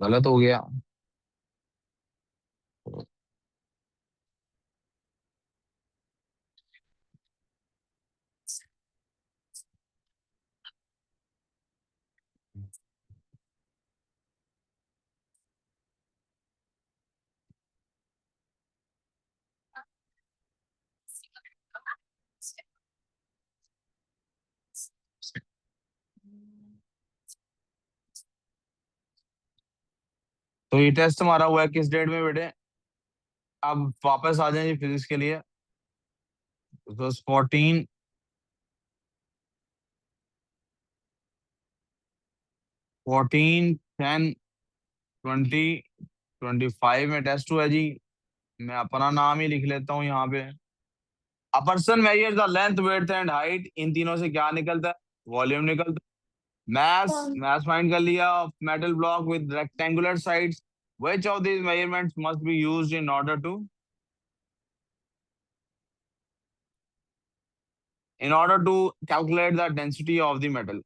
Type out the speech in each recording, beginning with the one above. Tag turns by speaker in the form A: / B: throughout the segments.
A: गलत हो गया। तो ये टेस्ट हमारा हुआ है किस डेट में बेटे? अब वापस आ जाए जी फिजिक्स के लिए। तो 14, 10, 20, 25 में टेस्ट हुआ है जी। मैं अपना नाम ही लिख लेता हूँ यहाँ पे। A person measures the length width and height, इन तीनों से क्या निकलता है? वॉल्यूम निकलता है। Mess,
B: One.
A: मैस फाइंड कर लिया of metal block with rectangular sides. Which of these measurements must be used in order to calculate the density of the metal?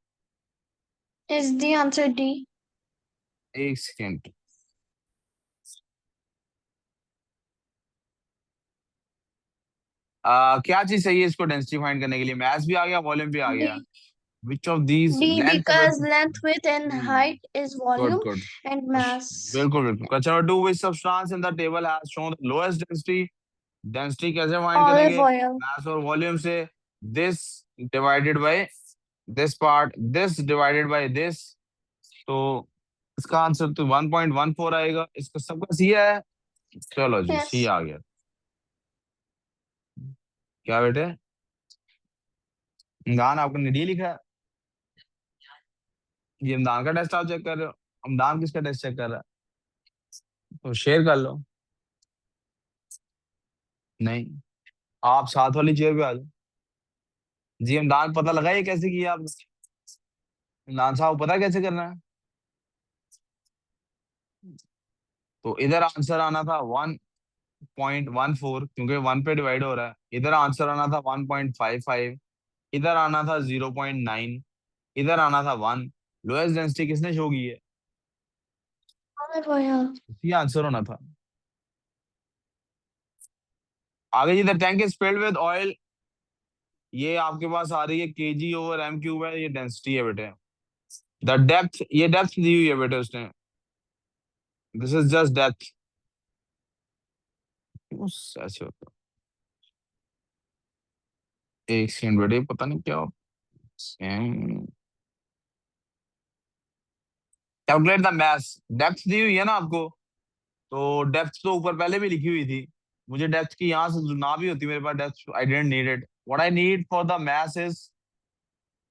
B: Is the answer D?
A: एक second. क्या चीज चाहिए इसको density find करने के लिए? मैस भी आ गया, वॉल्यूम भी आ गया।
B: D.
A: Which of these
B: D
A: length
B: because
A: width?
B: length, width, and height is
A: good
B: volume
A: good.
B: and mass.
A: बिल्कुल बिल्कुल। Question number 2, which substance in the table has shown the lowest density? Density कैसे find
B: Olive
A: करेंगे?
B: oil.
A: मास और volume से। This divided by this part, this divided by this. तो इसका answer तो 1.14 आएगा। इसका सबका सी है। चलो जी, सी
B: Yes.
A: आ गया। क्या बेटे? इमरान आपको निडी लिखा है? ये इमरान का टेस्ट आप चेक कर रहे हो? इमरान किसका टेस्ट चेक कर रहा है? तो शेयर कर लो। नहीं, आप साथ वाली चेयर पे आ जाओ। जी इमरान, पता लगा ये कैसे किया आपने? इमरान साहब पता कैसे करना है? तो इधर आंसर आना था 1.14, क्योंकि 1 पे डिवाइड हो रहा है। इधर आंसर आना था 1.55। इधर आना था 0.9। इधर आना था 1। लोएस्ट डेंसिटी किसने शो की है?
B: Olive oil.
A: ये आंसर होना था। आगे जी, the tank is filled with oil. ये आपके पास आ रही है केजी ओवर एम क्यूब है, ये डेंसिटी है बेटे। द डेप्थ, ये डेप्थ दी हुई है बेटे उसने। This is just depth. ऐसे होता है। एक सेकंड बेटे, पता नहीं क्या। Calculate the mass. डेप्थ दी हुई है ना आपको? तो डेप्थ तो ऊपर पहले भी लिखी हुई थी। मुझे डेप्थ की यहाँ से ना भी होती मेरे पास depth, I didn't need it. What I need for the mass is,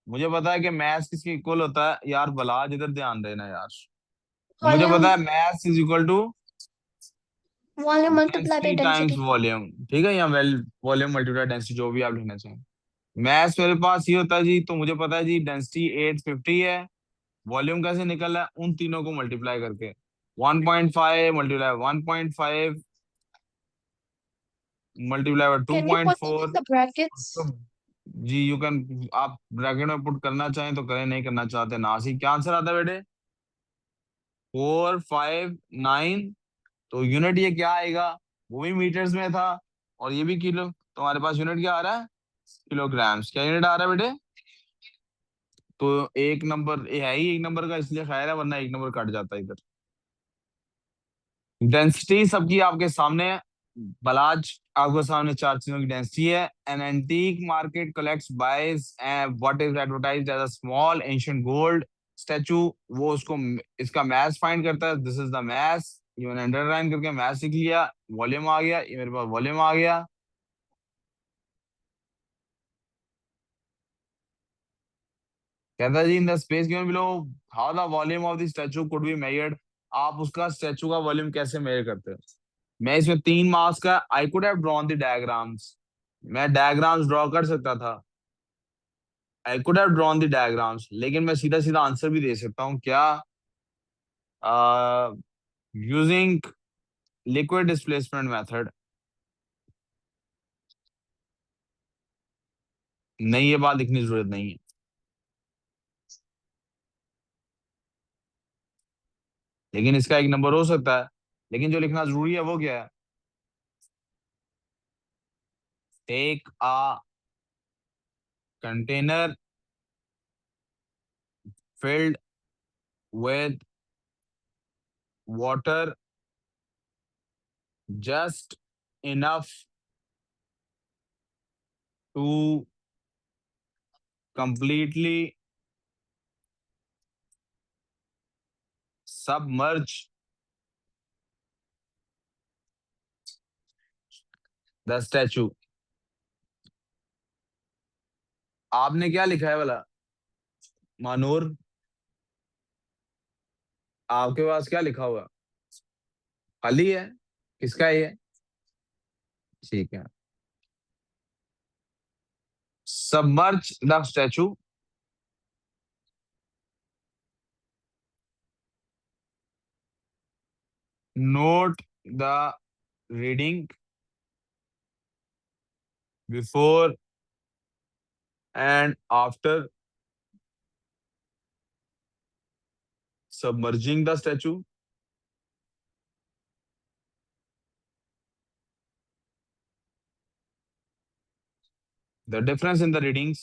A: मुझे पता है कि मैस किसके इक्वल होता है यार। बला जिधर ध्यान देना यार। मुझे पता है
B: Volume.
A: Mass is equal to
B: Volume multiplied by
A: density times
B: density.
A: Volume. ठीक है, या वेल वॉल्यूम मल्टीप्लाई डेंसिटी, जो भी आप लिखना चाहें। मैस मेरे पास ये होता है जी, तो मुझे पता है जी डेंसिटी 850 है। वॉल्यूम कैसे निकल रहा है? उन तीनों को मल्टीप्लाई करके। 1.5 multiply 1.5 multiply by
B: Can you put it in
A: 2.4।
B: the brackets?
A: जी यू कैन, आप ब्रैकेट में पुट करना चाहें तो करें, नहीं करना चाहते ना। सी क्या आंसर आता है बेटे? 459। तो यूनिट ये क्या आएगा? वो भी मीटर्स में था और ये भी किलो। तो हमारे पास यूनिट क्या आ रहा है? किलोग्राम्स। क्या यूनिट आ रहा है बेटे? तो एक नंबर ये है ही एक नंबर का, इसलिए खैर है, वरना एक नंबर कट जाता है इधर। डेंसिटी सबकी आपके सामने है। बलाज आपके सामने चार चीजों की डेंसिटी है। An antique market collects buys what is advertised as a small ancient gold statue. वो उसको, इसका मैथ फाइंड करता है। This is the mass. ये मैंने अंडरलाइन करके मैथ सीख लिया। वॉल्यूम आ गया, ये मेरे पास वॉल्यूम आ गया। कहता है जी in the space given below how the volume of the statue could be measured. आप उसका स्टैचू का वॉल्यूम कैसे मेजर करते हैं? मैं इसमें 3 मार्क्स का, I could have drawn the diagrams, मैं डायग्राम्स ड्रॉ कर सकता था, I could have drawn the diagrams, लेकिन मैं सीधा सीधा आंसर भी दे सकता हूँ क्या, यूजिंग लिक्विड डिस्प्लेसमेंट मेथड। नहीं, ये बात लिखने की जरूरत नहीं है, लेकिन इसका एक नंबर हो सकता है। लेकिन जो लिखना जरूरी है वो क्या है, take a container filled with water just enough to completely submerge the statue। आपने क्या लिखा है वाला मानूर, आपके पास क्या लिखा हुआ, खाली है, किसका है ये, ठीक है, submerge the statue, note the reading before and after submerging the statue, the difference in the readings।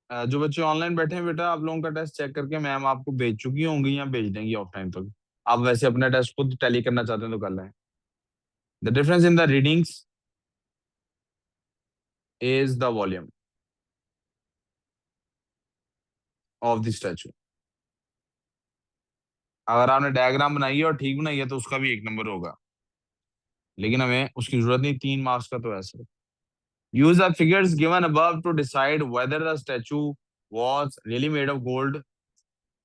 A: जो बच्चे ऑनलाइन बैठे हैं बेटा, आप लोगों का टेस्ट चेक करके मैम आपको भेज चुकी होंगी या भेज देंगी ऑफ टाइम तक। आप वैसे अपना टेस्ट खुद टैली करना चाहते हैं तो कर लें। The difference in the readings is the volume of the statue. अगर आपने डायग्राम बनाई है और ठीक बनाई है तो उसका भी 1 नंबर होगा, लेकिन हमें उसकी जरूरत नहीं, 3 मार्क्स का तो ऐसा। Use the figures given above to decide whether the statue was really made of gold.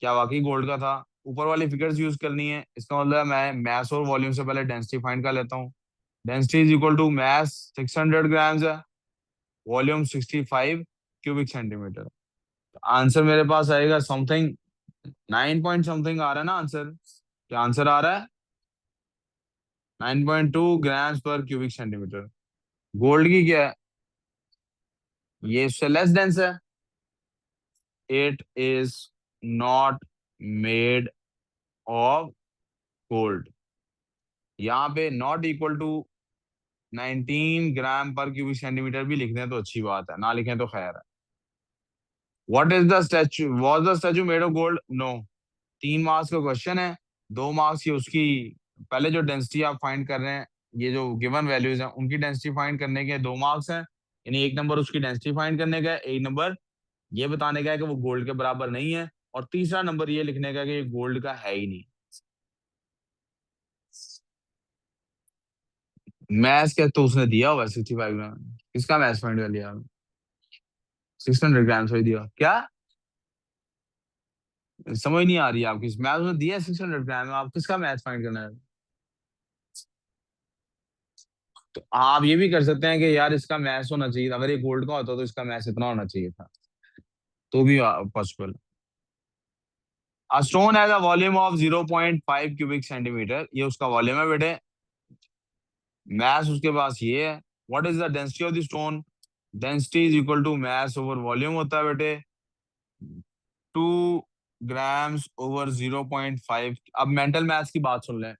A: क्या वाकई गोल्ड का था। ऊपर वाली फिगर्स यूज करनी है, इसका मतलब मैं मैस और वॉल्यूम से पहले डेंसिटी फाइंड कर लेता हूँ। Density is equal to mass 600 grams है, वॉल्यूम 65 क्यूबिक सेंटीमीटर। आंसर मेरे पास आएगा समथिंग 9 पॉइंट समथिंग आ रहा है ना आंसर। क्या आंसर आ रहा है, 9.2 ग्राम्स पर क्यूबिक सेंटीमीटर। गोल्ड की क्या है, ये इससे लेस डेंस है, it is not made of gold. यहाँ पे नॉट इक्वल टू 19 ग्राम पर क्यूबिक सेंटीमीटर भी लिख दें तो अच्छी बात है, ना लिखें तो खैर है। What is the statue, was the statue made of gold, no. 3 marks का क्वेश्चन है, 2 मार्क्स की उसकी पहले जो डेंसिटी आप फाइंड कर रहे हैं, ये जो गिवन वैल्यूज हैं उनकी डेंसिटी फाइंड करने के 2 मार्क्स हैं। यानी 1 नंबर उसकी डेंसिटी फाइंड करने का है, 1 नंबर ये बताने का है कि वो गोल्ड के बराबर नहीं है, और तीसरा नंबर ये लिखने का है कि ये गोल्ड का है ही नहीं। मैथ्स क्या तो उसने दिया हुआ 65 ग्राम, किसका मैथ्स फाइंड कर लिया, 600 ग्राम ही दिया क्या, समझ नहीं आ रही है आपकी, मैथ्स में दिया 600 ग्राम, आप किसका मैथ्स फाइंड करना है। तो आप ये भी कर सकते हैं कि यार इसका मैथ्स होना चाहिए था, अगर ये गोल्ड का होता तो इसका मैथ्स इतना होना चाहिए था, तो भी possible. A stone has a volume of 0.5 cubic centimetre, ये उसका वॉल्यूम है बेटे। मैथ उसके पास ये है। What is the density of the stone, density is equal to mass over volume होता है बेटे, 2 ग्राम्स ओवर 0.5। अब मेंटल मैथ्स की बात सुन लें,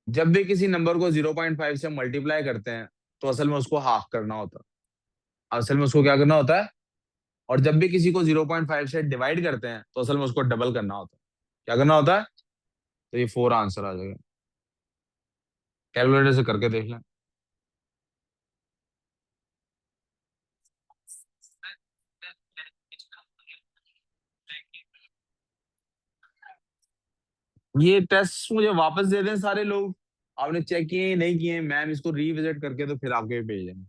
A: जब भी किसी नंबर को 0.5 से मल्टीप्लाई करते हैं तो असल में उसको हाफ करना होता है, असल में उसको क्या करना होता है, और जब भी किसी को 0.5 से डिवाइड करते हैं तो असल में उसको डबल करना होता है। क्या करना होता है, तो ये 4 आंसर आ जाएगा, कैलकुलेटर से करके देख लें। ये टेस्ट मुझे वापस दे दें सारे लोग, आपने चेक किए नहीं किए, मैम इसको रीविजिट करके तो फिर आपके भेज देंगे।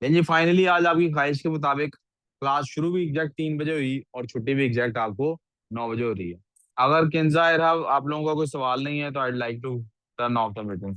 A: लेकिन जी फाइनली आज आपकी ख्वाहिश के मुताबिक क्लास शुरू भी एग्जैक्ट 3 बजे हुई और छुट्टी भी एग्जैक्ट आपको 9 बजे हो रही है। अगर किंजा इरहब आप लोगों का कोई सवाल नहीं है तो I like to turn off the meeting.